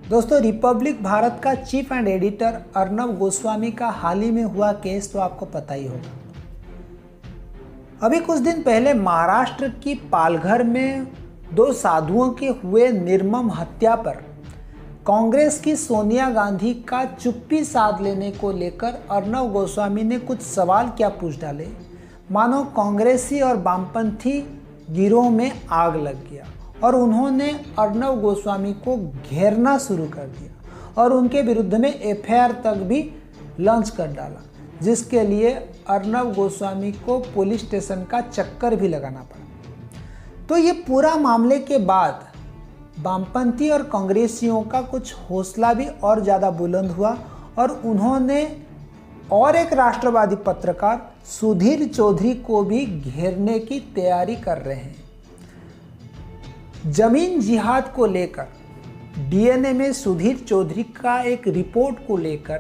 दोस्तों, रिपब्लिक भारत का cheap and editor Arnab Goswami का हाल ही में हुआ केस तो आपको पता ही होगा। अभी कुछ दिन पहले महाराष्ट्र की पालघर में दो साधुओं के हुए निर्मम हत्या पर कांग्रेस की सोनिया गांधी का चुप्पी साध लेने को लेकर अर्नब गोस्वामी ने कुछ सवाल क्या पूछ डाले, मानो कांग्रेसी और वामपंथी गिरोह में आग लग गया और उन्होंने अर्नब गोस्वामी को घेरना शुरू कर दिया और उनके विरुद्ध में एफआईआर तक भी लॉन्च कर डाला, जिसके लिए अर्नब गोस्वामी को पुलिस स्टेशन का चक्कर भी लगाना पड़ा। तो ये पूरा मामले के बाद वामपंथी और कांग्रेसियों का कुछ हौसला भी और ज़्यादा बुलंद हुआ और उन्होंने और एक राष्ट्रवादी पत्रकार सुधीर चौधरी को भी घेरने की तैयारी कर रहे हैं। जमीन जिहाद को लेकर डीएनए में सुधीर चौधरी का एक रिपोर्ट को लेकर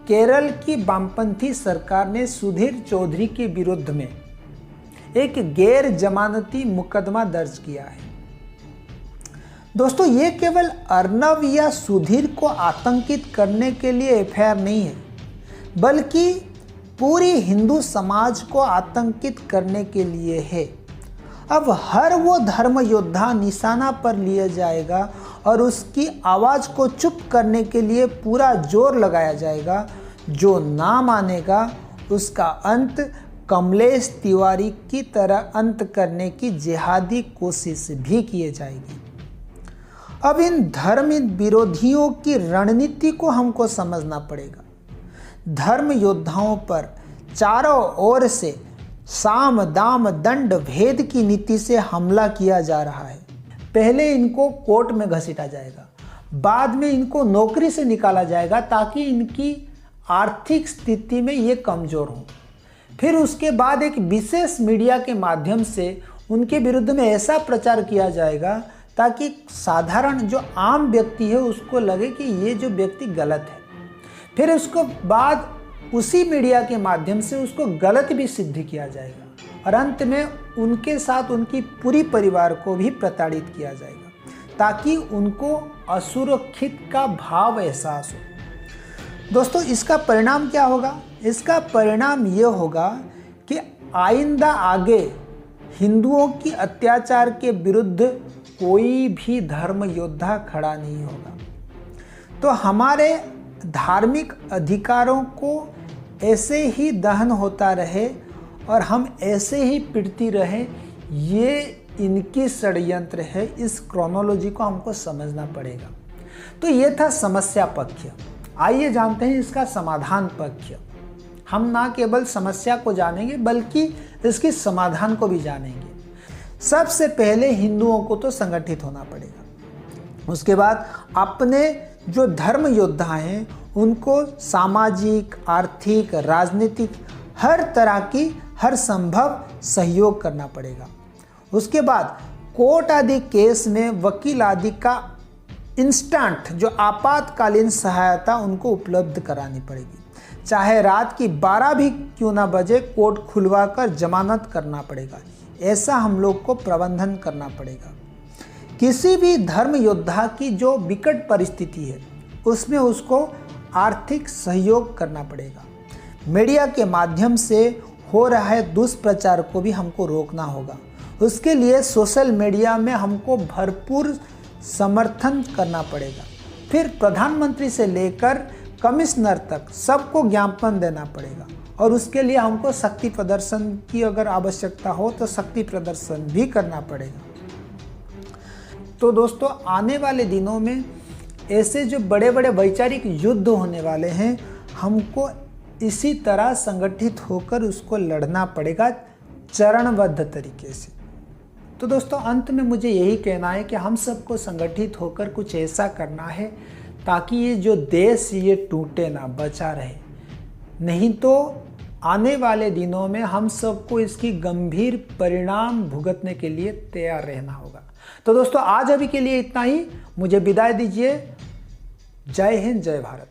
केरल की वामपंथी सरकार ने सुधीर चौधरी के विरुद्ध में एक गैर जमानती मुकदमा दर्ज किया है। दोस्तों, ये केवल अर्नब या सुधीर को आतंकित करने के लिए एफआईआर नहीं है, बल्कि पूरी हिंदू समाज को आतंकित करने के लिए है। अब हर वो धर्म योद्धा निशाना पर लिया जाएगा और उसकी आवाज़ को चुप करने के लिए पूरा जोर लगाया जाएगा। जो ना मानेगा उसका अंत कमलेश तिवारी की तरह अंत करने की जिहादी कोशिश भी की जाएगी। अब इन धर्म विरोधियों की रणनीति को हमको समझना पड़ेगा। धर्म योद्धाओं पर चारों ओर से साम दाम दंड भेद की नीति से हमला किया जा रहा है। पहले इनको कोर्ट में घसीटा जाएगा, बाद में इनको नौकरी से निकाला जाएगा ताकि इनकी आर्थिक स्थिति में ये कमज़ोर हों। फिर उसके बाद एक विशेष मीडिया के माध्यम से उनके विरुद्ध में ऐसा प्रचार किया जाएगा ताकि साधारण जो आम व्यक्ति है उसको लगे कि ये जो व्यक्ति गलत है। फिर उसको बाद उसी मीडिया के माध्यम से उसको गलत भी सिद्ध किया जाएगा और अंत में उनके साथ उनकी पूरी परिवार को भी प्रताड़ित किया जाएगा ताकि उनको असुरक्षित का भाव एहसास हो। दोस्तों, इसका परिणाम क्या होगा? इसका परिणाम ये होगा कि आइंदा आगे हिंदुओं की अत्याचार के विरुद्ध कोई भी धर्म योद्धा खड़ा नहीं होगा। तो हमारे धार्मिक अधिकारों को ऐसे ही दहन होता रहे और हम ऐसे ही पिटती रहे, ये इनकी षड्यंत्र है। इस क्रोनोलॉजी को हमको समझना पड़ेगा। तो ये था समस्या पक्ष। आइए जानते हैं इसका समाधान पक्ष। हम ना केवल समस्या को जानेंगे बल्कि इसकी समाधान को भी जानेंगे। सबसे पहले हिंदुओं को तो संगठित होना पड़ेगा। उसके बाद अपने जो धर्म योद्धा हैं उनको सामाजिक, आर्थिक, राजनीतिक हर तरह की हर संभव सहयोग करना पड़ेगा। उसके बाद कोर्ट आदि केस में वकील आदि का इंस्टेंट जो आपातकालीन सहायता उनको उपलब्ध करानी पड़ेगी। चाहे रात की 12 भी क्यों ना बजे कोर्ट खुलवा कर जमानत करना पड़ेगा। ऐसा हम लोग को प्रबंधन करना पड़ेगा। किसी भी धर्म योद्धा की जो विकट परिस्थिति है उसमें उसको आर्थिक सहयोग करना पड़ेगा। मीडिया के माध्यम से हो रहा है दुष्प्रचार को भी हमको रोकना होगा। उसके लिए सोशल मीडिया में हमको भरपूर समर्थन करना पड़ेगा। फिर प्रधानमंत्री से लेकर कमिश्नर तक सबको ज्ञापन देना पड़ेगा और उसके लिए हमको शक्ति प्रदर्शन की अगर आवश्यकता हो तो शक्ति प्रदर्शन भी करना पड़ेगा। तो दोस्तों, आने वाले दिनों में ऐसे जो बड़े बड़े वैचारिक युद्ध होने वाले हैं, हमको इसी तरह संगठित होकर उसको लड़ना पड़ेगा चरणबद्ध तरीके से। तो दोस्तों, अंत में मुझे यही कहना है कि हम सबको संगठित होकर कुछ ऐसा करना है ताकि ये जो देश ये टूटे ना, बचा रहे। नहीं तो आने वाले दिनों में हम सबको इसकी गंभीर परिणाम भुगतने के लिए तैयार रहना होगा। तो दोस्तों, आज अभी के लिए इतना ही। मुझे विदाई दीजिए। जय हिंद, जय भारत।